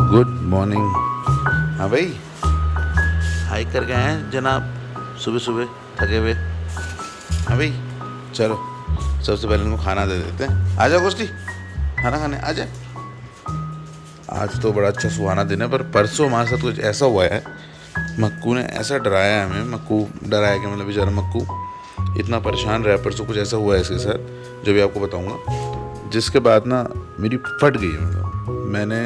Good morning. हाँ भाई, hike कर गए हैं जनाब सुबह सुबह थके हुए। हाँ भाई चलो, सबसे पहले इनको खाना दे देते हैं। आ जाओ गोष्ठी, खाना खाने आ जाए। आज तो बड़ा अच्छा सुहाना दिन है, पर परसों हमारे साथ कुछ ऐसा हुआ है। मक्कू ने ऐसा डराया हमें, मक्कू डराया कि मतलब बेचारा मक्कू इतना परेशान रहा। परसों कुछ ऐसा हुआ है इसके साथ जो भी आपको बताऊंगा, जिसके बाद ना मेरी फट गई है। मतलब मैंने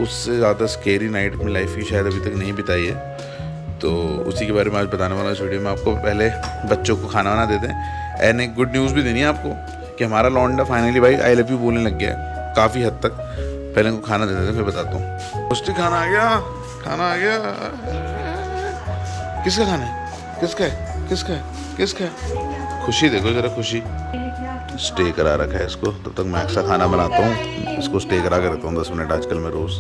उससे ज़्यादा स्केरी नाइट अपनी लाइफ की शायद अभी तक नहीं बिताई है। तो उसी के बारे में आज बताने वाला इस वीडियो में आपको। पहले बच्चों को खाना वाना देते हैं, एंड एक गुड न्यूज़ भी देनी है आपको कि हमारा लौंडा फाइनली भाई आई लव यू बोलने लग गया है काफ़ी हद तक। पहले इनको खाना दे देते हैं फिर बताता हूँ। पुष्टि खाना आ गया, खाना आ गया। किसका खाना है? किसका है? किसका है? किसका है? खुशी देखो जरा, खुशी स्टे करा रखा है इसको। तब तक मैं एक्स्ट्रा खाना बनाता हूँ, इसको स्टे करा कर रखता हूँ 10 मिनट आजकल मैं रोज़।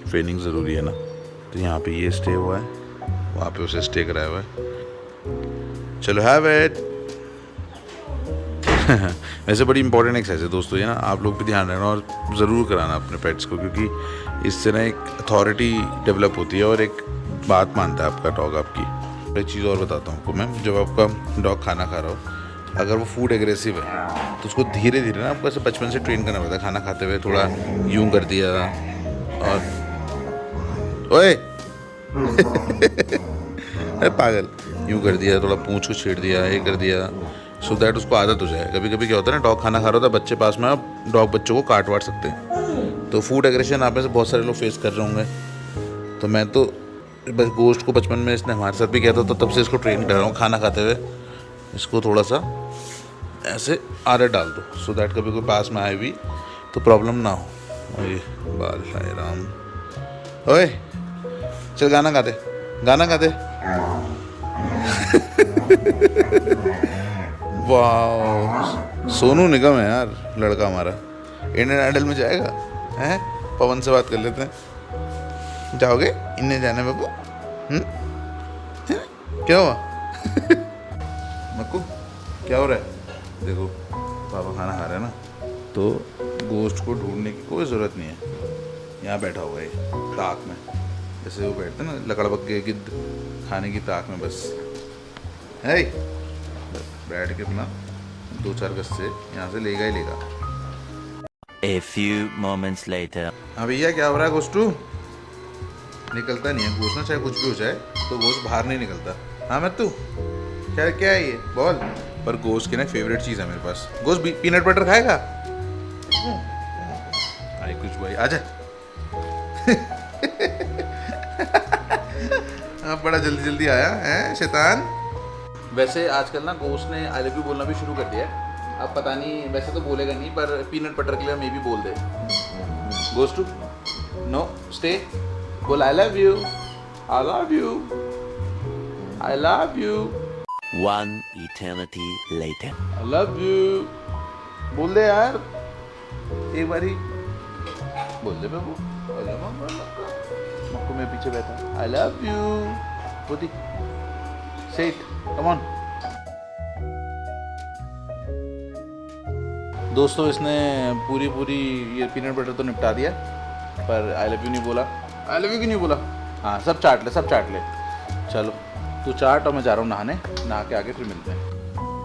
ट्रेनिंग ज़रूरी है ना। तो यहाँ पे ये स्टे हुआ है, वहाँ पे उसे स्टे कराया हुआ है। चलो हैव इट। वैसे बड़ी इंपॉर्टेंट एक्सरसाइज है दोस्तों ये ना, आप लोग भी ध्यान रखना और ज़रूर कराना अपने पेट्स को, क्योंकि इससे ना एक अथॉरिटी डेवलप होती है और एक बात मानता है आपका डॉग आपकी। एक चीज़ और बताता हूँ आपको मैं, जब आपका डॉग खाना खा रहा हो, अगर वो फूड एग्रेसिव है तो उसको धीरे धीरे ना आपको ऐसे बचपन से ट्रेन करना पड़ता है। खाना खाते हुए थोड़ा यूं कर दिया और ओए अरे पागल, यूं कर दिया, थोड़ा पूंछ को छेड़ दिया, ये कर दिया, सो दैट उसको आदत हो जाए। कभी कभी क्या होता है ना, डॉग खाना खा रहा होता है, बच्चे पास में, आप डॉग बच्चों को काट वाट सकते हैं। तो फूड एग्रेशन आप में से बहुत सारे लोग फेस कर रहे होंगे। तो मैं तो बस गोश्त को बचपन में इसने हमारे साथ भी किया था, तो तब से इसको ट्रेन कर रहा हूँ। खाना खाते हुए इसको थोड़ा सा ऐसे आदत डाल दो, सो दैट कभी कोई पास में आए भी तो प्रॉब्लम ना हो। ओए बाल हाय राम, ओए चल गाना गा दे, गाना गा दे। वाह, सोनू निगम है यार लड़का हमारा। इंडियन आइडल में जाएगा हैं? पवन से बात कर लेते हैं। जाओगे इन्हें जाने बाबू? क्या हुआ? मक्कू क्या हो रहा है? देखो पापा खाना खा रहे हैं ना, तो गोश्त को ढूंढने की कोई ज़रूरत नहीं है। यहाँ बैठा हुआ है ताक में, जैसे वो बैठते हैं ना लकड़बग के गिद्ध खाने की ताक में। बस है बैठ के अपना 2-4 गज से यहाँ से लेगा ही लेगा। A few moments later. हाँ भैया क्या हो रहा है? गोश्तू निकलता नहीं है गोश्त ना, चाहे कुछ भी हो जाए तो गोश्त बाहर नहीं निकलता। हाँ मैं तू क्या क्या है ये बोल। पर गोश्त की ना फेवरेट चीज़ है मेरे पास, गोश्त पीनट बटर खाएगा? आई कुछ भाई आजा। हाँ बड़ा जल्दी जल्दी आया है शैतान। वैसे आजकल ना गोश्त ने आई लव यू बोलना भी शुरू कर दिया है। अब पता नहीं, वैसे तो बोलेगा नहीं, पर पीनट बटर के लिए मे भी बोल दे। गोश्त नो स्टे, बोल I love you, I love you, I love you, One eternity later. I love you. बोल दे यार एक बारी, बोल दे बाबू। मक्कू मेरे पीछे बैठा, आई लव यू बोती, से इट, कम ऑन। दोस्तों इसने पूरी ये पीनट बटर तो निपटा दिया, पर आई लव यू नहीं बोला। आई लव यू क्यों नहीं बोला? हाँ सब चाट ले, सब चाट ले। चलो तू चाट और मैं जा रहा हूँ नहाने, नहा के आके फिर मिलते हैं।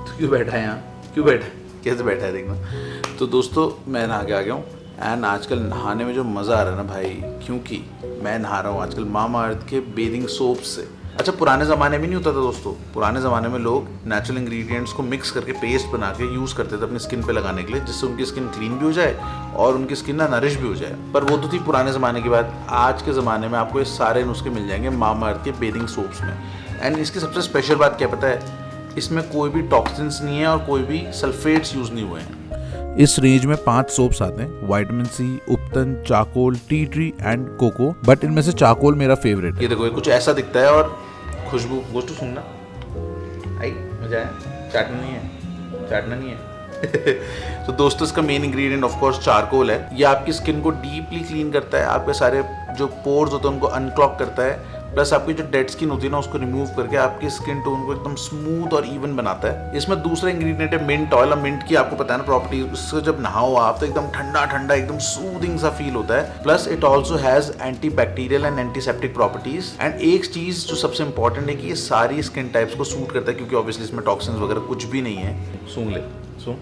तो क्यों बैठा है यहाँ? क्यों बैठा है? कैसे बैठा है देखना। तो दोस्तों मैं नहा के आ गया हूँ, एंड आजकल नहाने में जो मज़ा आ रहा है ना भाई, क्योंकि मैं नहा रहा हूँ आजकल मामा अर्थ के बेदिंग सोप से। अच्छा पुराने ज़माने में नहीं होता था दोस्तों, पुराने ज़माने में लोग नेचुरल इंग्रेडिएंट्स को मिक्स करके पेस्ट बना के यूज़ करते थे अपनी स्किन पे लगाने के लिए, जिससे उनकी स्किन क्लीन भी हो जाए और उनकी स्किन ना नरिश भी हो जाए। पर वो तो थी पुराने ज़माने की बात। आज के ज़माने में आपको ये सारे नुस्खे मिल जाएंगे मामा अर्थ के बेदिंग सोप्स में। एंड इसकी सबसे स्पेशल बात क्या पता है? इसमें कोई भी टॉक्सिन्स नहीं है और कोई भी सल्फेट्स यूज़ नहीं हुए हैं। इस रेंज में 5 सोप्स आते हैं, vitamin C, ubtan, charcoal, tea tree and cocoa, but इनमें से चाकोल मेरा फेवरेट है। ये देखो ये कुछ ऐसा दिखता है और खुशबू गोश्त सुनना आई मजा आया। चाटना नहीं है, चाटना नहीं है। तो दोस्तों इसका main ingredient of course charcoal है। ये आपकी स्किन को डीपली क्लीन करता है, आपके सारे जो पोर्स होते हैं उनको अनक्लॉग करता है प्लस आपकी जो डेड स्किन होती है ना उसको रिमूव करके आपकी स्किन टोन को एकदम स्मूथ और इवन बनाता है। इसमें दूसरा इंग्रेडिएंट है मिंट ऑयल। मिंट की आपको पता है ना प्रॉपर्टी, उससे जब नहाओ आप तो एकदम ठंडा ठंडा एकदम सूदिंग सा फील होता है। Plus it also has anti bacterial and antiseptic properties. And एक चीज जो सबसे इंपॉर्टेंट है कि ये सारी स्किन टाइप्स को सूट करता है, क्योंकि ऑब्वियसली इसमें टॉक्सिन्स वगैरह कुछ भी नहीं है। सूंघ ले सूंघ।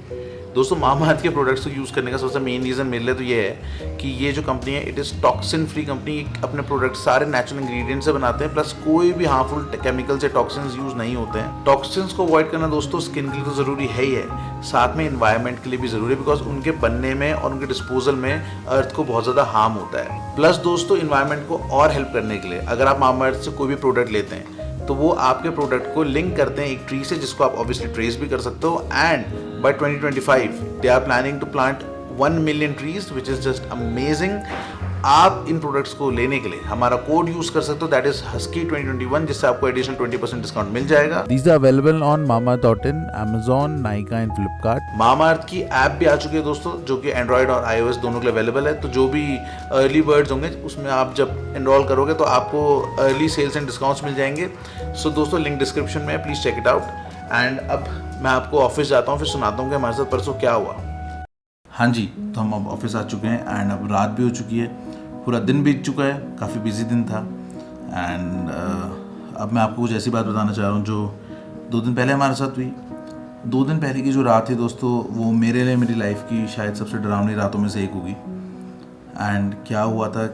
दोस्तों मामाअर्थ के प्रोडक्ट्स को यूज़ करने का सबसे मेन रीज़न मेरे लिए तो ये है कि ये जो कंपनी है it is toxin free company. अपने प्रोडक्ट सारे नेचुरल इंग्रेडिएंट्स से बनाते हैं, प्लस कोई भी हार्मफुल केमिकल्स या टॉक्सिन्स यूज़ नहीं होते हैं। टॉक्सिन्स को अवॉइड करना दोस्तों स्किन के लिए तो ज़रूरी है ही है, साथ में इन्वायरमेंट के लिए भी ज़रूरी है, बिकॉज उनके बनने में और उनके डिस्पोजल में अर्थ को बहुत ज़्यादा हार्म होता है। प्लस दोस्तों इन्वायरमेंट को और हेल्प करने के लिए अगर आप मामाअर्थ से कोई भी प्रोडक्ट लेते हैं तो वो आपके प्रोडक्ट को लिंक करते हैं एक ट्री से, जिसको आप ऑब्वियसली ट्रेस भी कर सकते हो। And by 2025 they are planning to plant 1 million trees which is just amazing. आप इन प्रोडक्ट्स को लेने के लिए हमारा कोड यूज कर सकते हो, दैट इज हस्की 2021, जिससे आपको एडिशनल 20% डिस्काउंट मिल जाएगा। These are available on Mamaearth.in, Amazon, Nykaa and Flipkart. Mamaearth की ऐप भी आ चुकी है दोस्तों, जो कि एंड्रॉयड और iOS दोनों के लिए अवेलेबल है। तो जो भी अर्ली बर्ड्स होंगे उसमें आप जब एनरोल करोगे तो आपको अर्ली सेल्स एंड डिस्काउंट्स मिल जाएंगे। सो दोस्तों लिंक डिस्क्रिप्शन में है, please check it out. And अब मैं आपको ऑफिस जाता हूँ, फिर सुनाता हूँ कि हमारे साथ परसों क्या हुआ। हाँ जी, तो हम अब ऑफिस आ चुके हैं एंड अब रात भी हो चुकी है, पूरा दिन बीत चुका है, काफ़ी बिजी दिन था। एंड अब मैं आपको कुछ ऐसी बात बताना चाह रहा हूँ जो 2 दिन पहले हमारे साथ हुई। 2 दिन पहले की जो रात थी दोस्तों, वो मेरे लिए मेरी लाइफ की शायद सबसे डरावनी रातों में से एक होगी। एंड क्या हुआ था,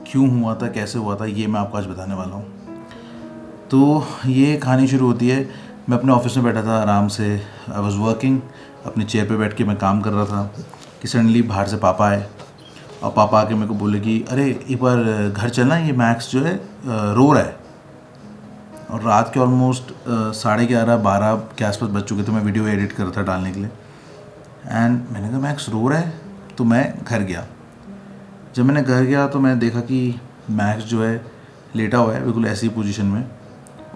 क्यों हुआ था, कैसे हुआ था, ये मैं आपको आज बताने वाला हूँ। तो ये कहानी शुरू होती है, मैं अपने ऑफिस में बैठा था आराम से, आई वॉज वर्किंग, अपने चेयर पे बैठ के मैं काम कर रहा था कि सडनली बाहर से पापा आए और पापा आके मेरे को बोले कि अरे एक बार घर चलना, ये मैक्स जो है रो रहा है। और रात के ऑलमोस्ट 11:30-12 के आसपास बज चुके थे, मैं वीडियो एडिट कर रहा था डालने के लिए। एंड मैंने कहा मैक्स रो रहा है, तो मैं घर गया। जब मैंने घर गया तो मैं देखा कि मैक्स जो है लेटा हुआ है बिल्कुल ऐसी पोजीशन में,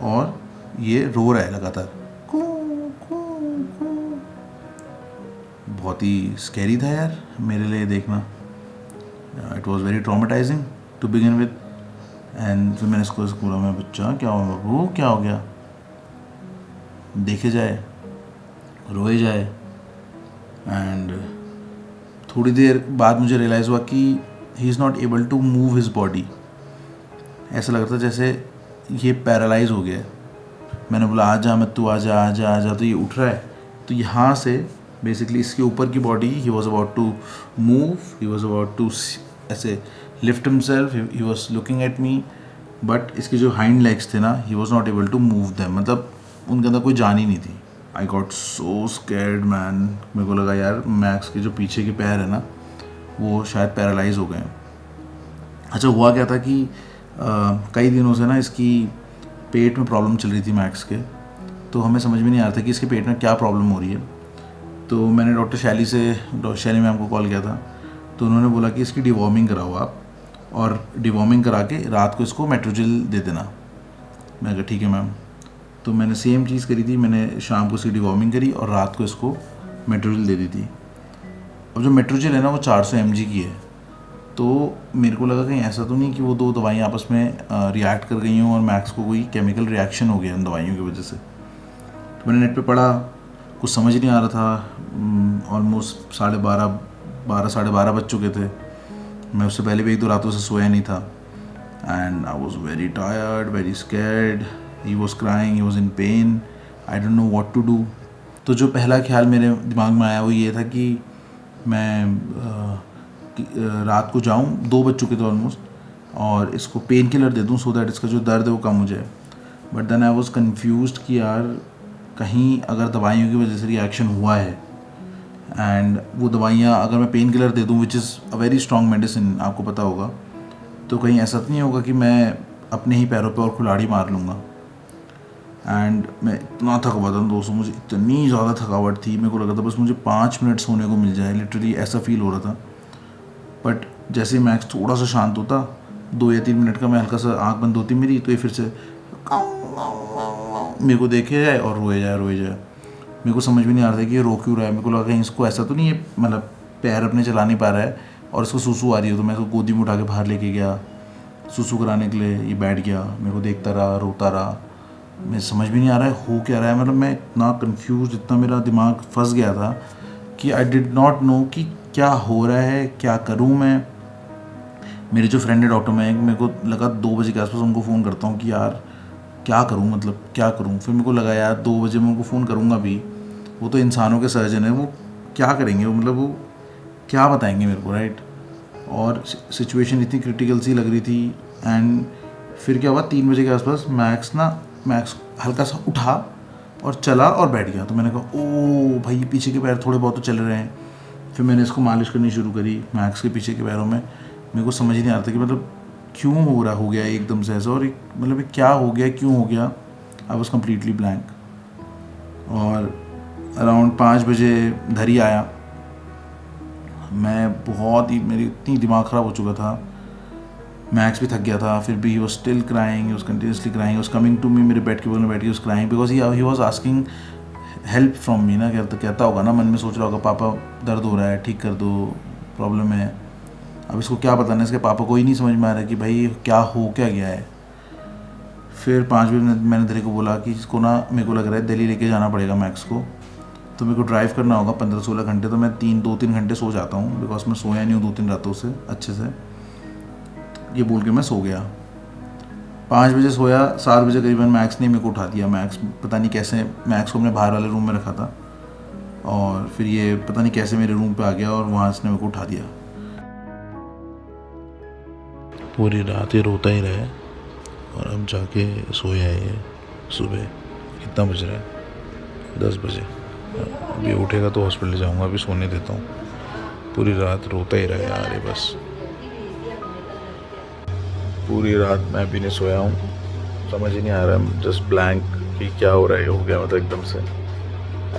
और ये रो रहा है लगातार, बहुत ही स्कैरी था यार मेरे लिए देखना। It was very traumatising to begin with. And फिर मैंने इसको बोला, मैं बच्चा क्या हुआ बाबू, क्या हो गया, देखे जाए, रोए जाए। एंड थोड़ी देर बाद मुझे रियलाइज़ हुआ कि he is not able to move his body. ऐसा लग रहा था जैसे ये पैरालाइज हो गया है। मैंने बोला आ जा मत, तू आ जा आ जा आ जा, तो ये उठ रहा है। तो यहाँ से बेसिकली इसके ऊपर की body, he was about to move, he was about to ऐसे lift himself, he was looking at me, but इसके जो हाइंड लेग्स थे ना, he was not able to move them, मतलब उनके अंदर कोई जान ही नहीं थी। I got so scared man. मेरे को लगा यार मैक्स के जो पीछे के पैर है ना, वो शायद पैरालाइज हो गए हैं। अच्छा हुआ क्या था कि कई दिनों से ना इसकी पेट में प्रॉब्लम चल रही थी मैक्स के, तो हमें समझ में नहीं आ रहा था कि इसके पेट में क्या प्रॉब्लम हो रही है। तो मैंने डॉक्टर शैली मैम को कॉल किया था, तो उन्होंने बोला कि इसकी डिवॉर्मिंग कराओ आप, और डिवॉर्मिंग करा के रात को इसको मेट्रोजिल दे देना। मैं कहा ठीक है मैम। तो मैंने सेम चीज़ करी थी, मैंने शाम को इसकी डिवॉर्मिंग करी और रात को इसको मेट्रोजिल दे दी थी। और जो मेट्रोजिल है ना वो 400 mg की है। तो मेरे को लगा कहीं ऐसा तो नहीं कि वो 2 दवाइयाँ आपस में रिएक्ट कर गई हों और मैक्स को कोई केमिकल रिएक्शन हो गया उन दवाइयों की वजह से। तो मैंने नेट पे पढ़ा, कुछ समझ नहीं आ रहा था। ऑलमोस्ट 12:30 बज चुके थे। मैं उससे पहले भी 1-2 रातों से सोया नहीं था। And I was very tired, very scared, he was crying, he was in pain, I don't know what to do. तो जो पहला ख्याल मेरे दिमाग में आया वो ये था कि मैं रात को जाऊं, 2 बज चुके थे ऑलमोस्ट, और इसको पेन किलर दे दूं सो दैट इसका जो दर्द है वो कम हो जाए। But then I was confused कि यार कहीं अगर दवाइयों की वजह से रिएक्शन हुआ है, एंड वो दवाइयाँ अगर मैं पेन किलर दे दूं which is a very strong medicine, आपको पता होगा, तो कहीं ऐसा तो नहीं होगा कि मैं अपने ही पैरों पे और कुल्हाड़ी मार लूँगा। एंड मैं इतना थका हुआ था दोस्तों, मुझे इतनी ज़्यादा थकावट थी, मेरे को लगा था बस मुझे 5 मिनट सोने को मिल जाए, लिटरली ऐसा फील हो रहा था। बट जैसे ही मैक्स थोड़ा सा शांत होता, 2 या 3 मिनट का मैं हल्का सा आँख बंद होती मेरी, तो ये फिर से मेरे को देखे जाए और रोए जाए। मेरे को समझ भी नहीं आ रहा था कि ये रो क्यों रहा है। मेरे को लगा कहीं इसको ऐसा तो नहीं है, मतलब पैर अपने चला नहीं पा रहा है और इसको सूसू आ रही है। तो मैं इसको गोदी में उठा के बाहर लेके गया, सुसु कराने के लिए ये बैठ गया, मेरे को देखता रहा, रोता रहा। मैं समझ भी नहीं आ रहा है हो क्या रहा है, मतलब मैं इतना कंफ्यूज, इतना मेरा दिमाग फंस गया था कि आई डिड नॉट नो कि क्या हो रहा है, क्या करूं मैं। मेरे जो फ्रेंड है डॉक्टर में, मेरे को लगा 2 बजे के आसपास उनको फ़ोन करता हूँ कि यार क्या करूँ, मतलब क्या करूँ। फिर मेरे को लगा यार 2 बजे मैं उनको फ़ोन करूँगा भी, वो तो इंसानों के सर्जन है, वो क्या करेंगे, वो मतलब वो क्या बताएंगे मेरे को, राइट। और सिचुएशन इतनी क्रिटिकल सी लग रही थी। एंड फिर क्या हुआ, 3 बजे के आसपास मैक्स हल्का सा उठा और चला और बैठ गया। तो मैंने कहा ओ भाई पीछे के पैर थोड़े बहुत तो चल रहे हैं। फिर मैंने इसको मालिश करनी शुरू करी मैक्स के पीछे के पैरों में। मेरे को समझ ही नहीं आ रहा था कि मतलब क्यों हो गया एकदम से ऐसा, और मतलब ये क्या हो गया, क्यों हो गया। I was completely blank. और अराउंड 5 बजे धरी आया। मैं बहुत ही, मेरी इतनी दिमाग ख़राब हो चुका था। मैक्स भी थक गया था, फिर भी he was still crying, he was continuously crying, was coming to me, मेरे बेड के बगल में बैठ के was crying because he was asking help from me ना। कहता होगा ना, मन में सोच रहा होगा पापा दर्द हो रहा है, ठीक कर दो, प्रॉब्लम है। अब इसको क्या बताना, इसके पापा को ही नहीं समझ में आ रहा कि भाई क्या हो क्या गया है। फिर 5 बजे मैंने दिल्ली को बोला कि इसको ना, मेरे को लग रहा है दिल्ली लेके जाना पड़ेगा मैक्स को, तो मेरे को ड्राइव करना होगा 15-16 घंटे। तो मैं 2-3 घंटे सो जाता हूँ बिकॉज मैं सोया नहीं हूँ 2-3 रातों से अच्छे से। ये बोल के मैं सो गया। 5 बजे सोया, 7 बजे करीबन मैक्स ने मेरे को उठा दिया। मैक्स पता नहीं कैसे, मैक्स को हमने बाहर वाले रूम में रखा था और फिर ये पता नहीं कैसे मेरे रूम पे आ गया और वहाँ इसने मेरे को उठा दिया। पूरी रात ये रोता ही रहे और हम जाके सोया है। ये सुबह कितना बज रहा है, 10 बजे। अभी उठेगा तो हॉस्पिटल जाऊंगा, अभी सोने देता हूँ। पूरी रात रोता ही रहा यार ये, बस पूरी रात मैं भी नहीं सोया हूँ। समझ ही नहीं आ रहा, जस्ट ब्लैंक कि क्या हो रहा है, हो गया मतलब एकदम से।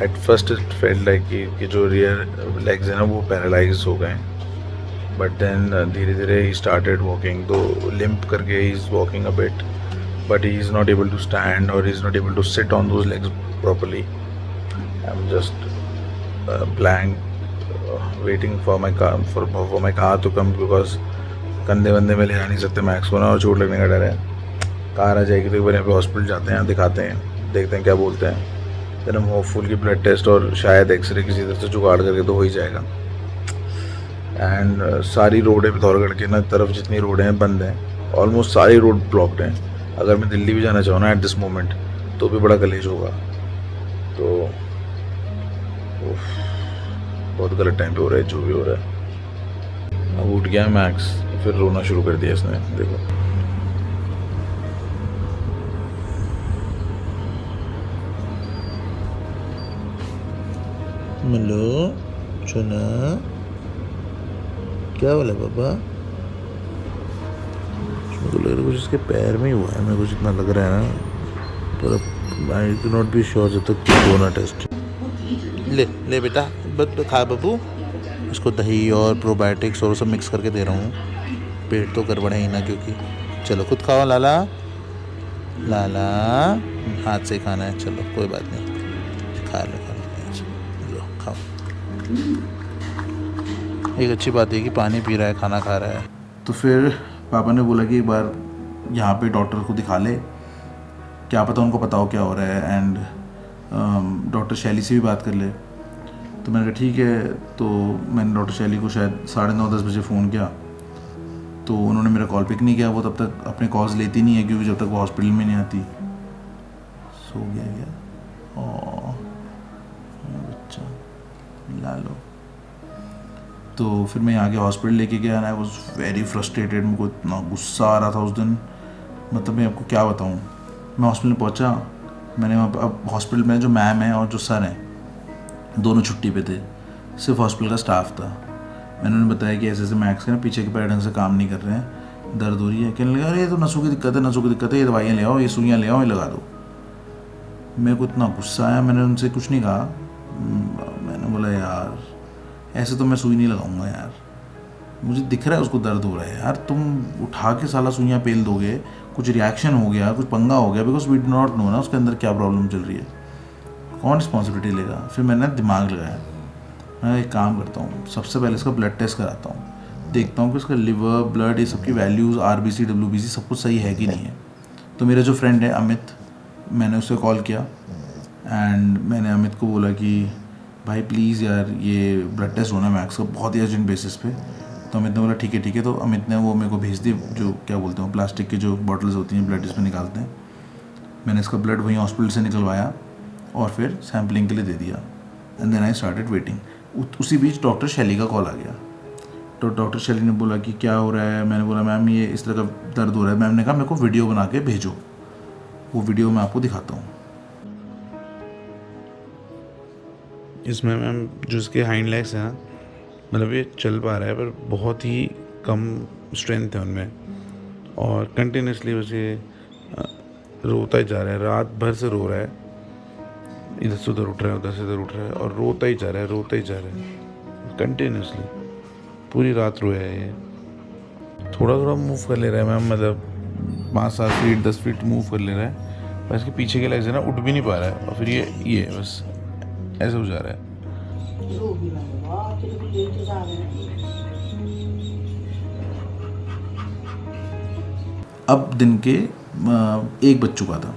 At first it felt like कि जो रियर लेग्स हैं ना वो पैरालाइज हो गए, बट देन धीरे धीरे ही स्टार्टेड वॉकिंग। तो लिम्प करके he is walking a bit, but he is not able to stand और he is not able to sit on those legs properly. I am just blank waiting for my car to come because कंधे वंधे में ले जा नहीं सकते max को ना, और चोट लगने का डर है। कार आ जाएगी तो एक बार यहाँ पे हॉस्पिटल जाते हैं, दिखाते हैं, देखते हैं क्या बोलते हैं। फिर हम होपफुल की ब्लड टेस्ट और शायद एक्सरे किसी तरह से जुगाड़ करके तो हो ही जाएगा। एंड सारी रोडें पिथौरागढ़ के ना तरफ जितनी रोडें हैं बंद हैं, ऑलमोस्ट सारी रोड ब्लॉक्ड हैं। अगर मैं दिल्ली भी जाना चाहूँ ना एट दिस मोमेंट तो भी बड़ा कलेश होगा। तो बहुत गलत टाइम पे हो रहा है जो भी हो रहा है। अब उठ गया मैक्स, फिर रोना शुरू कर दिया इसने, देखो। मिलो चुना, क्या बोला पापा? मुझे लग रहा है कुछ इसके पैर में ही हुआ है, मेरे को जितना लग रहा है ना, पर I do not be sure जब तक कोरोना टेस्ट। ले बेटा खा बाबू, इसको दही और प्रोबायोटिक्स और सब मिक्स करके दे रहा हूँ। पेट तो गड़बड़ है ही ना, क्योंकि चलो खुद खाओ लाला, हाथ से खाना है, चलो कोई बात नहीं, खा लो खाओ। एक अच्छी बात है कि पानी पी रहा है, खाना खा रहा है। तो फिर पापा ने बोला कि एक बार यहाँ पे डॉक्टर को दिखा ले, क्या पता उनको पता हो क्या हो रहा है, एंड डॉक्टर शैली से भी बात कर ले। तो मैंने कहा ठीक है। तो मैंने डॉक्टर शैली को शायद 9:30-10 बजे फ़ोन किया, तो उन्होंने मेरा कॉल पिक नहीं किया। वो तब तक अपने कॉल्स लेती नहीं है क्योंकि जब तक वो हॉस्पिटल में नहीं आती। सो गया क्या? ओह बच्चा, ला लो। तो फिर मैं यहाँ के हॉस्पिटल लेके गया and I was very frustrated. मेरे को इतना गुस्सा आ रहा था उस दिन, मतलब मैं आपको क्या बताऊँ। मैं हॉस्पिटल पहुँचा, मैंने अब हॉस्पिटल में जो मैम है और जो सर हैं दोनों छुट्टी पे थे, सिर्फ हॉस्पिटल का स्टाफ था। मैंने उन्हें बताया कि ऐसे ऐसे मैक्स के ना पीछे के पैर ढंग से काम नहीं कर रहे हैं, दर्द हो रही है। कहने लगा अरे ये तो नसों की दिक्कत है, ये दवाइयाँ ले आओ, ये सुइयाँ ले आओ, ये लगा दो। मेरे को इतना गुस्सा आया, मैंने उनसे कुछ नहीं कहा। मैंने बोला यार ऐसे तो मैं सुई नहीं लगाऊंगा यार, मुझे दिख रहा है उसको दर्द हो रहा है यार, तुम उठा के साला सुइयाँ पेल दोगे, कुछ रिएक्शन हो गया, कुछ पंगा हो गया, because we do not know ना उसके अंदर क्या प्रॉब्लम चल रही है, कौन रिस्पॉन्सिबिलिटी लेगा। फिर मैंने दिमाग लगाया, मैं एक काम करता हूँ, सबसे पहले इसका ब्लड टेस्ट कराता हूँ। देखता हूँ कि उसका लिवर, ब्लड, ये सब की वैल्यूज़, RBC, WBC सब कुछ सही है कि नहीं है। तो मेरा जो फ्रेंड है अमित, मैंने उसे कॉल किया एंड मैंने अमित को बोला कि भाई प्लीज़ यार ये ब्लड टेस्ट होना है मैक्स का, बहुत ही अर्जेंट बेसिस पे। तो अमित ने बोला ठीक है। तो अमित ने वो मेरे को भेज दी, जो क्या बोलते हैं प्लास्टिक की जो बॉटल्स होती हैं ब्लड टेस्ट में निकालते हैं। मैंने इसका ब्लड वहीं हॉस्पिटल से निकलवाया और फिर सैम्पलिंग के लिए दे दिया and then I started waiting. उसी बीच डॉक्टर शैली का कॉल आ गया। तो डॉक्टर शैली ने बोला कि क्या हो रहा है। मैंने बोला मैम ये इस तरह का दर्द हो रहा है। मैम ने कहा मेरे को वीडियो बना के भेजो, वो वीडियो मैं आपको दिखाता हूँ। इसमें मैम जो इसके हाइंड लेग्स हैं ना, मतलब ये चल पा रहा है पर बहुत ही कम स्ट्रेंथ है उनमें, और कंटिन्यूसली बस ये रोता ही जा रहा है, रात भर से रो रहा है, इधर से उधर उठ रहा है, उधर से इधर उठ रहा है और रोता ही जा रहा है कंटिन्यूसली, पूरी रात रोया है ये। थोड़ा मूव कर ले रहा है मैम, मतलब 5-7 फीट 10 फीट मूव कर ले रहा है, पर इसके पीछे के लेग्स है ना उठ भी नहीं पा रहा है, और फिर ये बस ऐसे हो जा रहा है। अब दिन के 1 बज चुका था।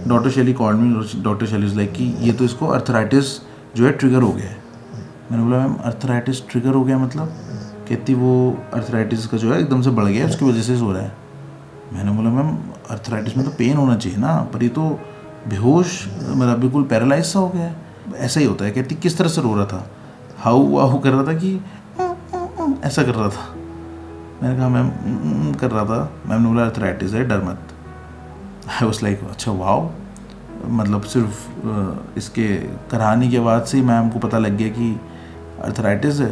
डॉक्टर शैली कॉल्ड मी, डॉक्टर शैली इज़ लाइक कि ये तो इसको अर्थराइटिस जो है ट्रिगर हो गया है। मैंने बोला मैम अर्थराइटिस ट्रिगर हो गया मतलब? कहती वो अर्थराइटिस का जो है एकदम से बढ़ गया, उसकी वजह से हो रहा है। मैंने बोला मैम अर्थराइटिस में तो पेन होना चाहिए ना, पर ये तो बेहोश, मतलब बिल्कुल पैरालाइज सा हो गया है। ऐसा ही होता है। कहती किस तरह से रो रहा था? हाउ कर रहा था कि ऐसा कर रहा था। मैंने कहा मैम कर रहा था। मैम ने बोला अर्थराइटिस है, डर मत। आई वाज लाइक अच्छा वाओ, मतलब सिर्फ इसके कराने के बाद से ही मैम को पता लग गया कि अर्थराइटिस है।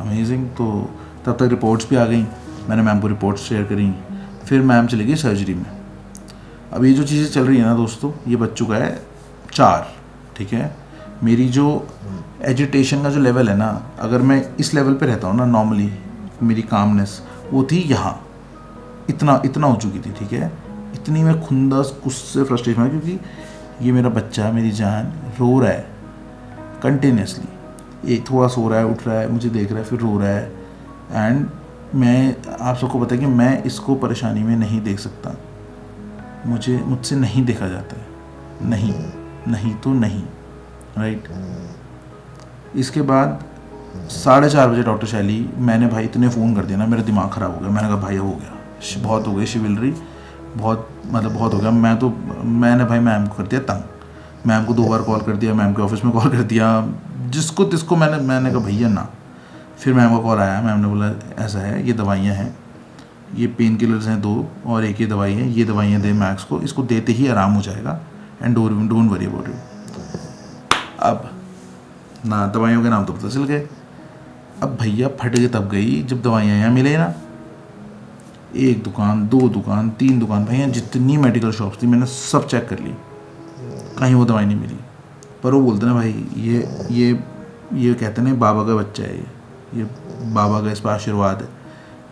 अमेजिंग। तो तब तक रिपोर्ट्स भी आ गई, मैंने मैम को रिपोर्ट्स शेयर करी। फिर मैम चली गई सर्जरी में। अब ये जो चीज़ें चल रही है ना दोस्तों, ये बच चुका है 4, ठीक है। मेरी जो एजिटेशन का जो लेवल है ना, अगर मैं इस लेवल पे रहता हूँ ना नॉर्मली, मेरी कामनेस वो थी यहाँ, इतना हो चुकी थी, ठीक है। इतनी मैं खुंदस गुस्से फ्रस्ट्रेशन है, क्योंकि ये मेरा बच्चा, मेरी जान रो रहा है कंटिन्यूसली। एक थोड़ा सो रहा है, उठ रहा है, मुझे देख रहा है, फिर रो रहा है। एंड मैं, आप सबको पता है कि मैं इसको परेशानी में नहीं देख सकता, मुझसे नहीं देखा जाता है, नहीं तो नहीं, राइट। इसके बाद 4:30 बजे डॉक्टर शैली, मैंने भाई इतने फ़ोन कर दिया ना, मेरा दिमाग ख़राब हो गया। मैंने कहा भाई हो गया, बहुत हो गई शिविलरी, बहुत हो गया। मैंने भाई मैम को कर दिया तंग। मैम को 2 बार कॉल कर दिया, मैम के ऑफिस में कॉल कर दिया, जिसको तिसको मैंने कहा भैया ना। फिर मैम का कॉल आया, मैम ने बोला ऐसा है, ये दवाइयाँ हैं, ये पेन किलर्स हैं 2 और एक ये दवाई है, ये दवाइयाँ दे मैक्स को, इसको देते ही आराम हो जाएगा and don't worry about it. अब ना दवाइयों के नाम तो पता चल गए। अब भैया फट गए तब गई जब दवाइयाँ यहाँ मिले ना। 1 दुकान, 2 दुकान, 3 दुकान, भैया जितनी मेडिकल शॉप्स थी मैंने सब चेक कर ली, कहीं वो दवाई नहीं मिली। पर वो बोलते ना भाई ये कहते ना बाबा का बच्चा है, ये बाबा का इस पर आशीर्वाद है।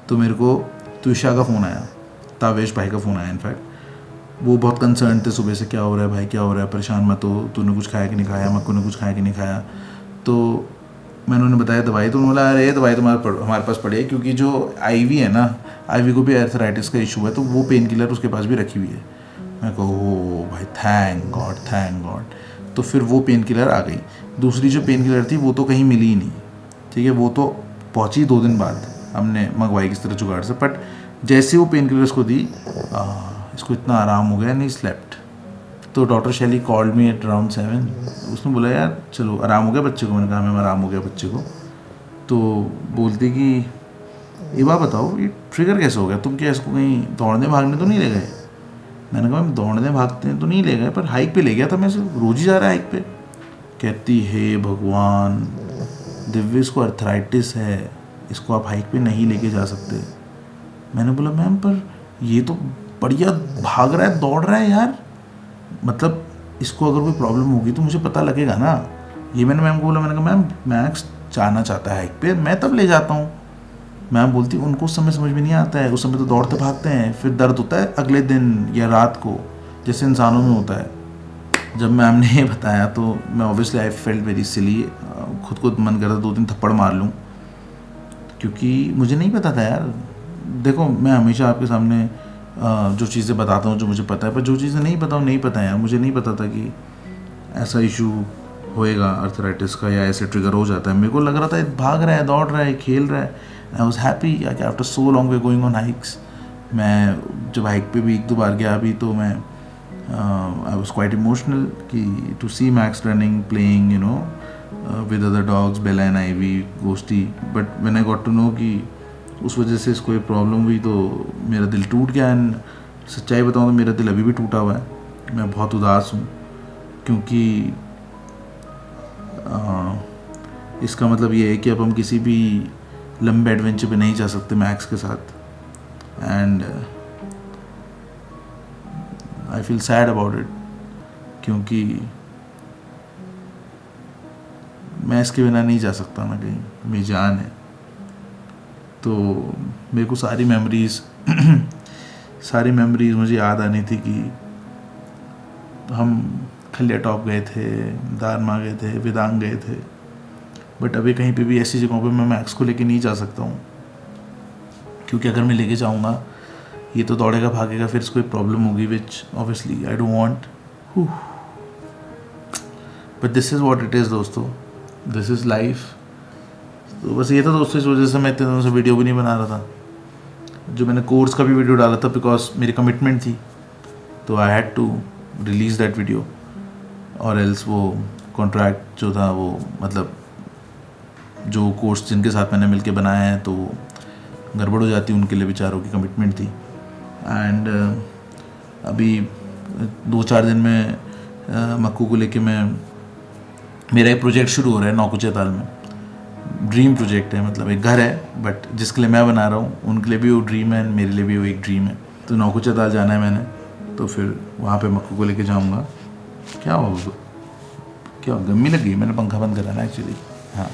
तो मेरे को तुषा का फ़ोन आया, तावेश भाई का फ़ोन आया। इनफैक्ट वो बहुत कंसर्न थे सुबह से, क्या हो रहा है भाई, क्या हो रहा है, परेशान मत हो, तूने कुछ खाया कि नहीं खाया, मक्कू ने कुछ खाया कि नहीं खाया। तो मैंने उन्हें बताया दवाई, तो उन्होंने बोला अरे दवाई तो हमारे पास पड़ी है, क्योंकि जो IV है ना, IV को भी अर्थराइटिस का इशू है, तो वो पेन किलर उसके पास भी रखी हुई है। मैं कहो ओ भाई थैंक गॉड। तो फिर वो पेन किलर आ गई। दूसरी जो पेन किलर थी वो तो कहीं मिली ही नहीं, ठीक है, वो तो पहुंची 2 दिन बाद, हमने मंगवाई किस तरह जुगाड़ से। बट जैसे वो पेन किलर्स को दी, इसको इतना आराम हो गया, नहीं स्लेप्ट। तो डॉक्टर शैली कॉल्ड मी एट अराउंड 7। उसने बोला यार चलो आराम हो गया बच्चे को। मैंने कहा मैम आराम हो गया बच्चे को। तो बोलती कि ये बात बताओ ये ट्रिगर कैसे हो गया, तुम क्या इसको कहीं दौड़ने भागने तो नहीं ले गए? मैंने कहा मैम दौड़ने भागते तो नहीं ले गए, पर हाइक पे ले गया था, मैं रोज ही जा रहा है हाइक पे। कहती हे भगवान, दिव्य इसको अर्थराइटिस है, इसको आप हाइक पे नहीं लेके जा सकते। मैंने बोला मैम पर ये तो बढ़िया भाग रहा है, दौड़ रहा है यार, मतलब इसको अगर कोई प्रॉब्लम होगी तो मुझे पता लगेगा ना। ये मैंने मैम को बोला, मैंने कहा मैम मैक्स जाना चाहता है हाइक पे, मैं तब ले जाता हूँ। मैम बोलती उनको उस समय समझ में नहीं आता है, उस समय तो दौड़ते भागते हैं, फिर दर्द होता है अगले दिन या रात को, जैसे इंसानों में होता है। जब मैम ने ये बताया तो मैं obviously I felt very silly, खुद को मन कर रहा 2-3 थप्पड़ मार लूँ। क्योंकि मुझे नहीं पता था यार। देखो मैं हमेशा आपके सामने जो चीज़ें बताता हूँ जो मुझे पता है, पर जो चीज़ें नहीं पता नहीं पता है यार। मुझे नहीं पता था कि ऐसा इशू होएगा अर्थराइटिस का, या ऐसे ट्रिगर हो जाता है। मेरे को लग रहा था भाग रहा है, दौड़ रहा है, खेल रहा है। I was happy after so long way going on hikes. मैं जब हाइक पे भी 1-2 बार गया अभी, तो मैं आई वॉज क्वाइट इमोशनल कि to see Max running, playing you know with other dogs, Bella and Ivy, Ghosty. But when I got to know कि उस वजह से इसको एक प्रॉब्लम हुई, तो मेरा दिल टूट गया। एंड सच्चाई बताऊँ तो मेरा दिल अभी भी टूटा हुआ है। मैं बहुत उदास हूँ, क्योंकि इसका मतलब ये है कि अब हम किसी भी लंबे एडवेंचर पे नहीं जा सकते मैक्स के साथ। And I feel sad about it, क्योंकि मैं इसके बिना नहीं जा सकता ना कहीं, मेरी जान है। तो मेरे को सारी मेमोरीज मुझे याद आनी थी कि हम खलिया टॉप गए थे, दारमा गए थे, विदांग गए थे। बट अभी कहीं पे भी ऐसी जगहों पे मैं मैक्स को लेके नहीं जा सकता हूँ, क्योंकि अगर मैं लेके जाऊँगा ये तो दौड़ेगा भागेगा, फिर इसको एक प्रॉब्लम होगी, which obviously I don't want. But this is what it is दोस्तों, दिस इज़ लाइफ। तो बस ये था दोस्तों, इस वजह से मैं इतने दिनों से वीडियो भी नहीं बना रहा था। जो मैंने कोर्स का भी वीडियो डाला था, बिकॉज मेरी कमिटमेंट थी, तो I had to release that video, और एल्स वो कॉन्ट्रैक्ट जो था वो, मतलब जो कोर्स जिनके साथ मैंने मिलके बनाया है तो गड़बड़ हो जाती, उनके लिए बेचारों की कमिटमेंट थी। एंड अभी 2-4 दिन में मक्कू को लेके मेरा एक प्रोजेक्ट शुरू हो रहा है नौकुचिया में। ड्रीम प्रोजेक्ट है, मतलब एक घर है, बट जिसके लिए मैं बना रहा हूँ उनके लिए भी वो ड्रीम है, मेरे लिए भी वो एक ड्रीम है। तो नौकुचिया जाना है मैंने, तो फिर वहाँ पे मक्कू को लेके जाऊँगा। क्या होगा, क्या गर्मी लग गई, मैंने पंखा बंद करा ना एक्चुअली। हाँ,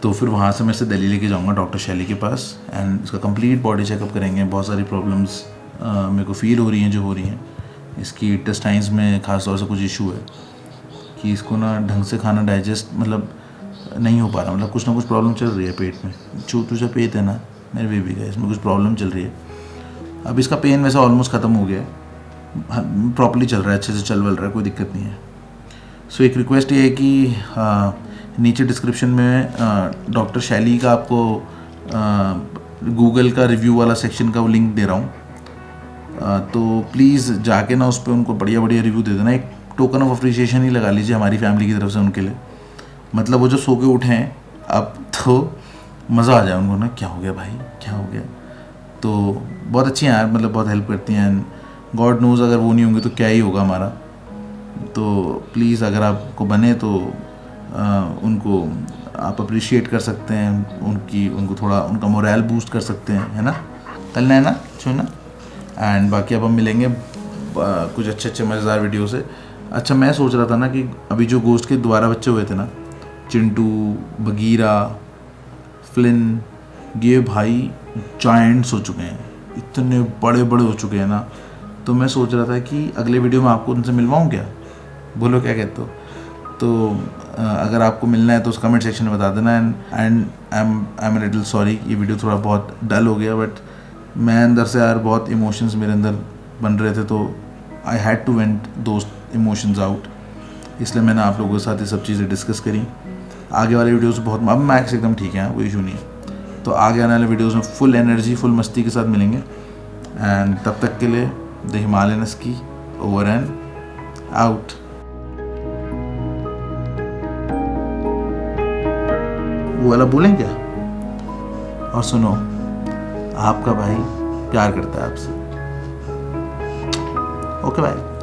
तो फिर वहाँ से मैं इसे दिल्ली लेके जाऊँगा डॉक्टर शैली के पास, एंड इसका कंप्लीट बॉडी चेकअप करेंगे। बहुत सारी प्रॉब्लम्स मेरे को फील हो रही हैं, जो हो रही हैं। इसकी इंटेस्टाइन्स में ख़ास तौर से कुछ इशू है कि इसको ना ढंग से खाना डाइजेस्ट मतलब नहीं हो पा रहा, मतलब कुछ ना कुछ प्रॉब्लम चल रही है पेट में। छोटू सा पेट है ना मेरे बेबी का, इसमें कुछ प्रॉब्लम चल रही है। अब इसका पेन वैसे ऑलमोस्ट ख़त्म हो गया है, प्रॉपर्ली चल रहा है, अच्छे से चल रहा है, कोई दिक्कत नहीं है। सो एक रिक्वेस्ट ये है कि नीचे डिस्क्रिप्शन में डॉक्टर शैली का आपको गूगल का रिव्यू वाला सेक्शन का वो लिंक दे रहा हूँ, तो प्लीज़ जाके ना उस पर उनको बढ़िया बढ़िया रिव्यू दे देना। एक टोकन ऑफ अप्रिसिएशन ही लगा लीजिए हमारी फैमिली की तरफ से उनके लिए। मतलब वो जो सो के उठे हैं अब, तो मज़ा आ जाए उनको ना, क्या हो गया भाई, क्या हो गया। तो बहुत अच्छी हैं यार, मतलब बहुत हेल्प करती हैं। एंड गॉड नोज़ अगर वो नहीं होंगे तो क्या ही होगा हमारा। तो प्लीज़ अगर आपको बने तो उनको आप अप्रिशिएट कर सकते हैं, उनको थोड़ा उनका मोरल बूस्ट कर सकते हैं, है ना। चलना है ना, छूना। एंड बाकी अब हम मिलेंगे कुछ अच्छे मज़ेदार वीडियो से। अच्छा, मैं सोच रहा था ना कि अभी जो गोश्त के दोबारा बच्चे हुए थे ना, चिंटू, बगीरा, फ्लिन, ये भाई जायंट्स हो चुके हैं, इतने बड़े बड़े हो चुके हैं ना। तो मैं सोच रहा था कि अगले वीडियो में आपको उनसे मिलवाऊँ क्या, बोलो क्या कहते हो। तो अगर आपको मिलना है तो उस कमेंट सेक्शन में बता देना। And I am little sorry, ये वीडियो थोड़ा बहुत डल हो गया, बट मैं अंदर से यार बहुत इमोशंस मेरे अंदर बन रहे थे, तो I had to vent those emotions out. इसलिए मैंने आप लोगों के साथ ये सब चीज़ें डिस्कस करी। आगे वाले वीडियोस बहुत, अब मैक्स एकदम ठीक है, कोई इशू नहीं है। तो आगे आने वाले वीडियोस में फुल एनर्जी, फुल मस्ती के साथ मिलेंगे। एंड तब तक के लिए the Himalayan husky over and out. वो वाला बोलें क्या। और सुनो, आपका भाई प्यार करता है आपसे। Okay bye.